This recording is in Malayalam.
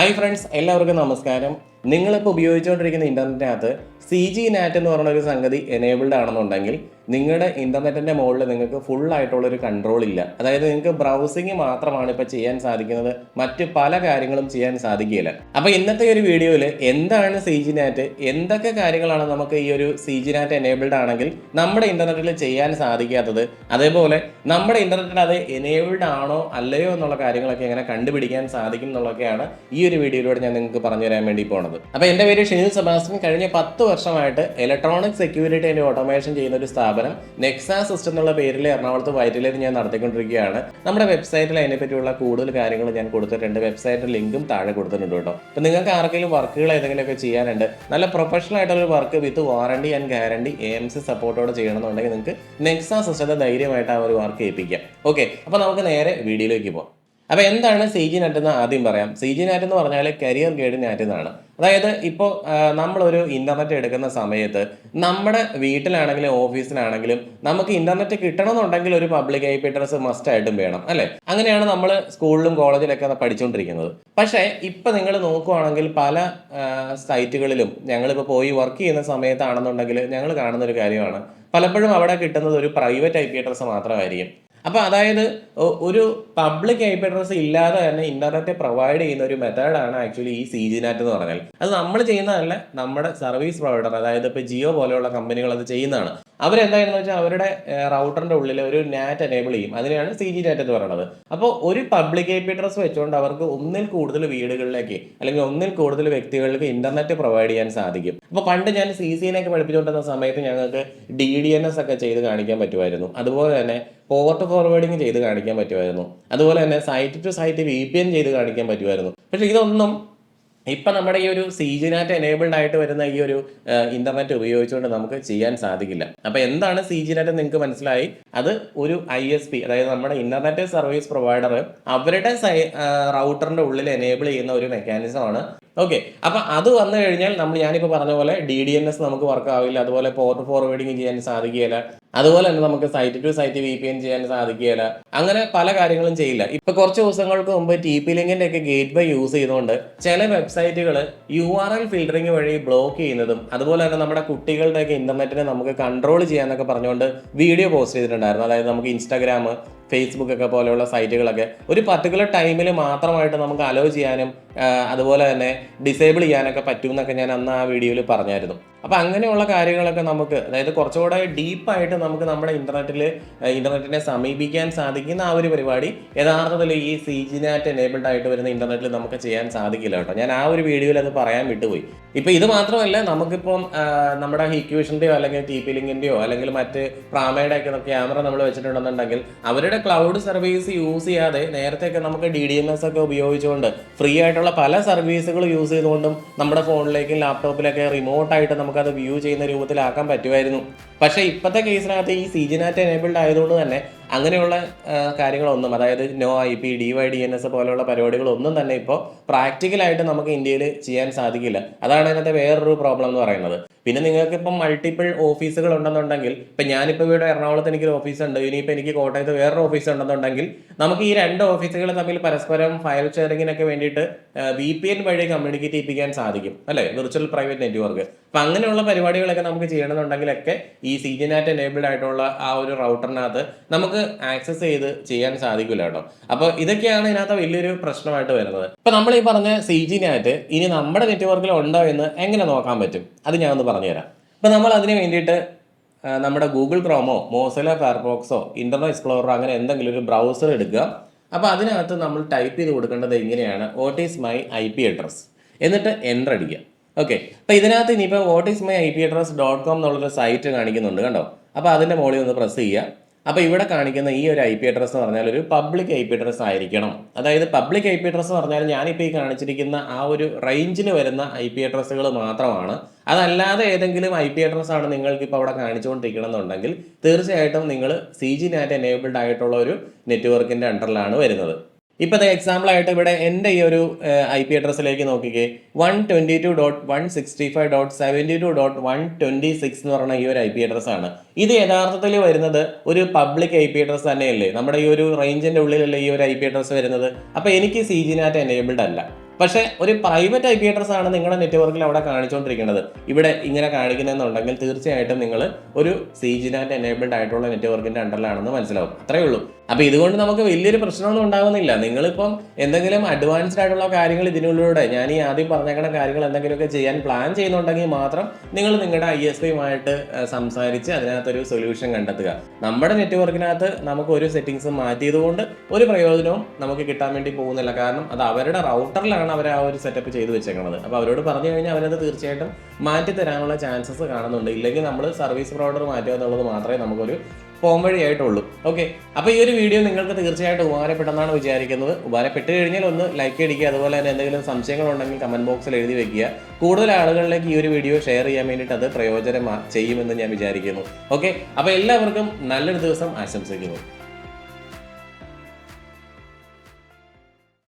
ഹായ് ഫ്രണ്ട്സ്, എല്ലാവർക്കും നമസ്കാരം. നിങ്ങളിപ്പോൾ ഉപയോഗിച്ചുകൊണ്ടിരിക്കുന്ന ഇൻ്റർനെറ്റിനകത്ത് CG NAT എന്ന് പറഞ്ഞൊരു സംഗതി എനേബിൾഡ് ആണെന്നുണ്ടെങ്കിൽ നിങ്ങളുടെ ഇൻ്റർനെറ്റിൻ്റെ മുകളിൽ നിങ്ങൾക്ക് ഫുള്ളായിട്ടുള്ളൊരു കൺട്രോൾ ഇല്ല. അതായത് നിങ്ങൾക്ക് ബ്രൗസിങ് മാത്രമാണ് ഇപ്പോൾ ചെയ്യാൻ സാധിക്കുന്നത്, മറ്റ് പല കാര്യങ്ങളും ചെയ്യാൻ സാധിക്കില്ല. അപ്പോൾ ഇന്നത്തെ ഒരു വീഡിയോയിൽ എന്താണ് CG NAT, എന്തൊക്കെ കാര്യങ്ങളാണ് നമുക്ക് ഈ ഒരു CG NAT എനേബിൾഡ് ആണെങ്കിൽ നമ്മുടെ ഇൻ്റർനെറ്റിൽ ചെയ്യാൻ സാധിക്കാത്തത്, അതേപോലെ നമ്മുടെ ഇൻ്റർനെറ്റിൽ അത് എനേബിൾഡ് ആണോ അല്ലയോ എന്നുള്ള കാര്യങ്ങളൊക്കെ എങ്ങനെ കണ്ടുപിടിക്കാൻ സാധിക്കും എന്നുള്ളതൊക്കെയാണ് ഈ ഒരു വീഡിയോയിലൂടെ ഞാൻ നിങ്ങൾക്ക് പറഞ്ഞു തരാൻ വേണ്ടി പോകുന്നത്. അപ്പോൾ എൻ്റെ പേര് ഷിനിൽ സെബാസ്റ്റ്യൻ. കഴിഞ്ഞ 10 വർഷമായിട്ട് ഇലക്ട്രോണിക് സെക്യൂരിറ്റി ആൻഡ് ഓട്ടോമേഷൻ ചെയ്യുന്ന ഒരു സ്ഥാപനം നെക്സ സിസ്റ്റം എന്നുള്ള പേരിൽ എറണാകുളത്ത് വൈറ്റിലേത് ഞാൻ നടത്തിക്കൊണ്ടിരിക്കുകയാണ്. നമ്മുടെ വെബ്സൈറ്റിൽ അതിനെപ്പറ്റിയുള്ള കൂടുതൽ കാര്യങ്ങൾ ഞാൻ കൊടുത്തിട്ടുണ്ട്. വെബ്സൈറ്റിൻ്റെ ലിങ്കും താഴെ കൊടുത്തിട്ടുണ്ട് കേട്ടോ. അപ്പോൾ നിങ്ങൾക്ക് ആർക്കെങ്കിലും വർക്കുകൾ ഏതെങ്കിലുമൊക്കെ ചെയ്യാനുണ്ട്, നല്ല പ്രൊഫഷണൽ ആയിട്ടുള്ള work with warranty and guarantee AMC സപ്പോർട്ടോടെ ചെയ്യണമെന്നുണ്ടെങ്കിൽ നിങ്ങൾക്ക് നെക്സ സിസ്റ്റത്തെ ധൈര്യമായിട്ട് ആ ഒരു വർക്ക് ഏൽപ്പിക്കാം. ഓക്കെ, അപ്പോൾ നമുക്ക് നേരെ വീഡിയോയിലേക്ക് പോകാം. അപ്പോൾ എന്താണ് CG NAT എന്ന് ആദ്യം പറയാം. CG NAT എന്ന് പറഞ്ഞാൽ കരിയർ ഗൈഡ് നാറ്റ് എന്നാണ്. അതായത് ഇപ്പോൾ നമ്മളൊരു ഇൻ്റർനെറ്റ് എടുക്കുന്ന സമയത്ത് നമ്മുടെ വീട്ടിലാണെങ്കിലും ഓഫീസിലാണെങ്കിലും നമുക്ക് ഇൻ്റർനെറ്റ് കിട്ടണമെന്നുണ്ടെങ്കിൽ ഒരു പബ്ലിക് IP അഡ്രസ് മസ്റ്റായിട്ടും വേണം, അല്ലേ? അങ്ങനെയാണ് നമ്മൾ സ്കൂളിലും കോളേജിലൊക്കെ പഠിച്ചുകൊണ്ടിരിക്കുന്നത്. പക്ഷേ ഇപ്പം നിങ്ങൾ നോക്കുവാണെങ്കിൽ പല സൈറ്റുകളിലും ഞങ്ങളിപ്പോൾ പോയി വർക്ക് ചെയ്യുന്ന സമയത്താണെന്നുണ്ടെങ്കിൽ ഞങ്ങൾ കാണുന്നൊരു കാര്യമാണ്, പലപ്പോഴും അവിടെ കിട്ടുന്നത് ഒരു പ്രൈവറ്റ് IP അഡ്രസ് മാത്രമായിരിക്കും. അപ്പോൾ അതായത് ഒരു പബ്ലിക് IP അഡ്രസ് ഇല്ലാതെ തന്നെ ഇൻ്റർനെറ്റ് പ്രൊവൈഡ് ചെയ്യുന്ന ഒരു മെത്തേഡാണ് ആക്ച്വലി ഈ CG NAT എന്ന് പറഞ്ഞാൽ. അത് നമ്മൾ ചെയ്യുന്നതല്ല, നമ്മുടെ സർവീസ് പ്രൊവൈഡർ, അതായത് ഇപ്പോൾ ജിയോ പോലെയുള്ള കമ്പനികൾ അത് ചെയ്യുന്നതാണ്. അവരെന്താണെന്ന് വെച്ചാൽ അവരുടെ റൗട്ടറിൻ്റെ ഉള്ളിൽ ഒരു നാറ്റ് എനേബിൾ ചെയ്യും. അതിനെയാണ് CG NAT എന്ന് പറയുന്നത്. അപ്പോൾ ഒരു പബ്ലിക് IP അഡ്രസ് വെച്ചുകൊണ്ട് അവർക്ക് ഒന്നിൽ കൂടുതൽ വീടുകളിലേക്ക് അല്ലെങ്കിൽ ഒന്നിൽ കൂടുതൽ വ്യക്തികൾക്ക് ഇൻ്റർനെറ്റ് പ്രൊവൈഡ് ചെയ്യാൻ സാധിക്കും. അപ്പോൾ പണ്ട് ഞാൻ CCNA പഠിപ്പിച്ചുകൊണ്ടിരുന്ന സമയത്ത് ഞങ്ങൾക്ക് DDNS ഒക്കെ ചെയ്ത് കാണിക്കാൻ പറ്റുമായിരുന്നു. അതുപോലെ തന്നെ പോർട്ട് ഫോർവേഡിങ് ചെയ്ത് കാണിക്കാൻ പറ്റുമായിരുന്നു. അതുപോലെ തന്നെ സൈറ്റ് ടു സൈറ്റ് VPN ചെയ്ത് കാണിക്കാൻ പറ്റുമായിരുന്നു. പക്ഷേ ഇതൊന്നും ഇപ്പം നമ്മുടെ ഈ ഒരു CG NAT എനേബിൾഡ് ആയിട്ട് വരുന്ന ഈ ഒരു ഇൻ്റർനെറ്റ് ഉപയോഗിച്ചുകൊണ്ട് നമുക്ക് ചെയ്യാൻ സാധിക്കില്ല. അപ്പോൾ എന്താണ് CG NAT നിങ്ങൾക്ക് മനസ്സിലായി. അത് ഒരു ISP, അതായത് നമ്മുടെ ഇൻ്റർനെറ്റ് സർവീസ് പ്രൊവൈഡർ അവരുടെ റൗട്ടറിൻ്റെ ഉള്ളിൽ എനേബിൾ ചെയ്യുന്ന ഒരു മെക്കാനിസമാണ്. ഓക്കെ, അപ്പം അത് വന്നു കഴിഞ്ഞാൽ ഞാനിപ്പോൾ പറഞ്ഞ പോലെ DDNS നമുക്ക് വർക്ക് ആവില്ല, അതുപോലെ പോർട്ട് ഫോർവേഡിങ് ചെയ്യാൻ സാധിക്കുകയില്ല, അതുപോലെ തന്നെ നമുക്ക് സൈറ്റ് ടു സൈറ്റ് VPN ചെയ്യാൻ സാധിക്കുകയില്ല, അങ്ങനെ പല കാര്യങ്ങളും ചെയ്യില്ല. ഇപ്പോൾ കുറച്ച് ദിവസങ്ങൾക്ക് മുമ്പ് TP-Linkന്റെ ഒക്കെ ഗേറ്റ് വേ യൂസ് ചെയ്തുകൊണ്ട് ചില വെബ്സൈറ്റുകൾ URL ഫിൽറ്ററിങ് വഴി ബ്ലോക്ക് ചെയ്യുന്നതും, അതുപോലെ തന്നെ നമ്മുടെ കുട്ടികളുടെയൊക്കെ ഇൻ്റർനെറ്റിനെ നമുക്ക് കൺട്രോൾ ചെയ്യാനൊക്കെ പറഞ്ഞുകൊണ്ട് വീഡിയോ പോസ്റ്റ് ചെയ്തിട്ടുണ്ടായിരുന്നു. അതായത് നമുക്ക് ഇൻസ്റ്റാഗ്രാം, ഫേസ്ബുക്ക് ഒക്കെ പോലെയുള്ള സൈറ്റുകളൊക്കെ ഒരു പർട്ടിക്കുലർ ടൈമിൽ മാത്രമായിട്ട് നമുക്ക് അലോ ചെയ്യാനും അതുപോലെ തന്നെ ഡിസേബിൾ ചെയ്യാനൊക്കെ പറ്റുമെന്നൊക്കെ ഞാൻ അന്ന് ആ വീഡിയോയിൽ പറഞ്ഞായിരുന്നു. അപ്പോൾ അങ്ങനെയുള്ള കാര്യങ്ങളൊക്കെ നമുക്ക്, അതായത് കുറച്ചുകൂടെ ഡീപ്പായിട്ട് നമുക്ക് നമ്മുടെ ഇൻ്റർനെറ്റിനെ സമീപിക്കാൻ സാധിക്കുന്ന ആ ഒരു പരിപാടി യഥാർത്ഥത്തിൽ ഈ CG NAT എനേബിൾഡ് ആയിട്ട് വരുന്ന ഇൻ്റർനെറ്റിൽ നമുക്ക് ചെയ്യാൻ സാധിക്കില്ല കേട്ടോ. ഞാൻ ആ ഒരു വീഡിയോയിൽ അത് പറയാൻ വിട്ടുപോയി. ഇപ്പോൾ ഇത് മാത്രമല്ല, നമുക്കിപ്പം നമ്മുടെ ഹിക്യൂഷൻ്റെയോ അല്ലെങ്കിൽ TP-Linkന്റെയോ അല്ലെങ്കിൽ മറ്റ് പ്രാമയുടെ ഒക്കെ ക്യാമറ നമ്മൾ വെച്ചിട്ടുണ്ടെന്നുണ്ടെങ്കിൽ അവരുടെ ക്ലൗഡ് സർവീസ് യൂസ് ചെയ്യാതെ നേരത്തെയൊക്കെ നമുക്ക് DDNS ഒക്കെ ഉപയോഗിച്ചുകൊണ്ട് ഫ്രീ ആയിട്ടുള്ള പല സർവീസുകൾ യൂസ് ചെയ്തുകൊണ്ടും നമ്മുടെ ഫോണിലേക്കും ലാപ്ടോപ്പിലൊക്കെ റിമോട്ടായിട്ട് നമുക്കത് വ്യൂ ചെയ്യുന്ന രൂപത്തിലാക്കാൻ പറ്റുമായിരുന്നു. പക്ഷേ ഇപ്പോഴത്തെ കേസിനകത്ത് ഈ CG NAT എനേബിൾഡ് ആയതുകൊണ്ട് തന്നെ അങ്ങനെയുള്ള കാര്യങ്ങളൊന്നും, അതായത് നോ IP, DYDNS പോലെയുള്ള പരിപാടികളൊന്നും തന്നെ ഇപ്പോൾ പ്രാക്ടിക്കലായിട്ട് നമുക്ക് ഇന്ത്യയിൽ ചെയ്യാൻ സാധിക്കില്ല. അതാണ് അതിനകത്തെ വേറൊരു പ്രോബ്ലം എന്ന് പറയുന്നത്. പിന്നെ നിങ്ങൾക്ക് ഇപ്പം മൾട്ടിപ്പിൾ ഓഫീസുകൾ ഉണ്ടെന്നുണ്ടെങ്കിൽ, ഇപ്പം ഞാനിപ്പോൾ ഇവിടെ എറണാകുളത്ത് എനിക്കൊരു ഓഫീസ് ഉണ്ട്, ഇനിയിപ്പോൾ എനിക്ക് കോട്ടയത്ത് വേറൊരു ഓഫീസ് ഉണ്ടെന്നുണ്ടെങ്കിൽ നമുക്ക് ഈ രണ്ട് ഓഫീസുകൾ തമ്മിൽ പരസ്പരം ഫയൽ ഷെയറിങ്ങിനൊക്കെ വേണ്ടിയിട്ട് VPN വഴി കമ്മ്യൂണിക്കേറ്റ് ചെയ്യിപ്പിക്കാൻ സാധിക്കും, അല്ലേ? Virtual private network. അപ്പം അങ്ങനെയുള്ള പരിപാടികളൊക്കെ നമുക്ക് ചെയ്യണമെന്നുണ്ടെങ്കിലൊക്കെ ഈ CG NAT എനേബിൾഡ് ആയിട്ടുള്ള ആ ഒരു റൗട്ടറിനകത്ത് നമുക്ക് ആക്സസ് ചെയ്ത് ചെയ്യാൻ സാധിക്കില്ല കേട്ടോ. അപ്പോൾ ഇതൊക്കെയാണ് ഇതിനകത്ത് വലിയൊരു പ്രശ്നമായിട്ട് വരുന്നത്. ഇപ്പം നമ്മൾ ഈ പറഞ്ഞ CG NAT ഇനി നമ്മുടെ നെറ്റ്വർക്കിൽ ഉണ്ടോ എന്ന് എങ്ങനെ നോക്കാൻ പറ്റും, അത് ഞാൻ ഒന്ന് പറഞ്ഞുതരാം. ഇപ്പം നമ്മൾ അതിന് വേണ്ടിയിട്ട് നമ്മുടെ ഗൂഗിൾ ക്രോമോ, മോസില്ല ഫയർഫോക്സോ, ഇൻ്റർനെറ്റ് എക്സ്പ്ലോററോ അങ്ങനെ എന്തെങ്കിലും ഒരു ബ്രൗസർ എടുക്കുക. അപ്പോൾ അതിനകത്ത് നമ്മൾ ടൈപ്പ് ചെയ്ത് കൊടുക്കേണ്ടത് ഇങ്ങനെയാണ്: what is my IP address, എന്നിട്ട് എൻ്റർ അടിക്കുക. ഓക്കെ, അപ്പോൾ ഇതിനകത്ത് ഇനിയിപ്പോൾ whatismyIPaddress.com എന്നുള്ളൊരു സൈറ്റ് കാണിക്കുന്നുണ്ട് കണ്ടോ. അപ്പോൾ അതിൻ്റെ മുകളിൽ ഒന്ന് പ്രസ് ചെയ്യുക. അപ്പോൾ ഇവിടെ കാണിക്കുന്ന ഈ ഒരു IP അഡ്രസ് എന്ന് പറഞ്ഞാൽ ഒരു പബ്ലിക് IP അഡ്രസ് ആയിരിക്കണം. അതായത് പബ്ലിക് IP അഡ്രസ് എന്ന് പറഞ്ഞാൽ ഞാനിപ്പോൾ ഈ കാണിച്ചിരിക്കുന്ന ആ ഒരു റേഞ്ചിന് വരുന്ന IP അഡ്രസ്സുകൾ മാത്രമാണ്. അതല്ലാതെ ഏതെങ്കിലും IP അഡ്രസ്സാണ് നിങ്ങൾക്ക് ഇപ്പോൾ അവിടെ കാണിച്ചുകൊണ്ടിരിക്കണം എന്നുണ്ടെങ്കിൽ തീർച്ചയായിട്ടും നിങ്ങൾ CG NAT എനേബിൾഡ് ആയിട്ടുള്ള ഒരു നെറ്റ്വർക്കിൻ്റെ അണ്ടറിലാണ് വരുന്നത്. ഇപ്പോൾ എക്സാമ്പിളായിട്ട് ഇവിടെ എൻ്റെ ഈ ഒരു IP അഡ്രസ്സിലേക്ക് നോക്കിക്കേ. 122.165.72.126 എന്ന് പറഞ്ഞ ഈ ഒരു IP അഡ്രസ്സാണ്. ഇത് യഥാർത്ഥത്തിൽ വരുന്നത് ഒരു പബ്ലിക് IP അഡ്രസ് തന്നെയല്ലേ? നമ്മുടെ ഈ ഒരു റേഞ്ചിൻ്റെ ഉള്ളിലല്ലേ ഈ ഒരു IP അഡ്രസ്സ് വരുന്നത്. അപ്പോൾ എനിക്ക് CG NAT എനേബിൾഡ് അല്ല. പക്ഷേ ഒരു പ്രൈവറ്റ് IP അഡ്രസ് ആണ് നിങ്ങളുടെ നെറ്റ്വർക്കിൽ അവിടെ കാണിച്ചുകൊണ്ടിരിക്കുന്നത്, ഇവിടെ ഇങ്ങനെ കാണിക്കുന്നതെന്നുണ്ടെങ്കിൽ തീർച്ചയായിട്ടും നിങ്ങൾ ഒരു CGNAT എനേബിൾഡ് ആയിട്ടുള്ള നെറ്റ്വർക്കിന്റെ അണ്ടറിലാണെന്ന് മനസ്സിലാവും. അത്രേ ഉള്ളൂ. അപ്പോൾ ഇതുകൊണ്ട് നമുക്ക് വലിയൊരു പ്രശ്നമൊന്നും ഉണ്ടാകുന്നില്ല. നിങ്ങളിപ്പം എന്തെങ്കിലും അഡ്വാൻസ്ഡ് ആയിട്ടുള്ള കാര്യങ്ങൾ ഇതിനുള്ളിലൂടെ ഞാൻ ഈ ആദ്യം പറഞ്ഞേക്കുന്ന കാര്യങ്ങൾ എന്തെങ്കിലുമൊക്കെ ചെയ്യാൻ പ്ലാൻ ചെയ്യുന്നുണ്ടെങ്കിൽ മാത്രം നിങ്ങൾ നിങ്ങളുടെ ISPയുമായിട്ട് സംസാരിച്ച് അതിനകത്തൊരു സൊല്യൂഷൻ കണ്ടെത്തുക. നമ്മുടെ നെറ്റ്വർക്കിനകത്ത് നമുക്ക് ഒരു സെറ്റിംഗ്സും മാറ്റിയതുകൊണ്ട് ഒരു പ്രയോജനവും നമുക്ക് കിട്ടാൻ വേണ്ടി പോകുന്നില്ല. കാരണം അത് അവരുടെ റൗട്ടറിലാണ് അവർ ആ ഒരു സെറ്റപ്പ് ചെയ്ത് വെച്ചേക്കുന്നത്. അപ്പോൾ അവരോട് പറഞ്ഞു കഴിഞ്ഞാൽ അവരത് തീർച്ചയായിട്ടും മാറ്റി തരാനുള്ള ചാൻസസ് കാണുന്നുണ്ട്. ഇല്ലെങ്കിൽ നമ്മൾ സർവീസ് പ്രൊവൈഡർ മാറ്റുക എന്നുള്ളത് മാത്രമേ നമുക്കൊരു പോംവഴിയായിട്ടുള്ളൂ. ഓക്കെ, അപ്പോൾ ഈ ഒരു വീഡിയോ നിങ്ങൾക്ക് തീർച്ചയായിട്ടും ഉപകാരപ്പെട്ടെന്നാണ് വിചാരിക്കുന്നത്. ഉപകാരപ്പെട്ട് കഴിഞ്ഞാൽ ഒന്ന് ലൈക്ക് അടിക്കുക. അതുപോലെ തന്നെ എന്തെങ്കിലും സംശയങ്ങളുണ്ടെങ്കിൽ കമൻറ്റ് ബോക്സിൽ എഴുതി വെക്കുക. കൂടുതൽ ആളുകളിലേക്ക് ഈ ഒരു വീഡിയോ ഷെയർ ചെയ്യാൻ വേണ്ടിയിട്ട് അത് പ്രയോജനം ചെയ്യുമെന്ന് ഞാൻ വിചാരിക്കുന്നു. ഓക്കെ, അപ്പോൾ എല്ലാവർക്കും നല്ലൊരു ദിവസം ആശംസിക്കുന്നു.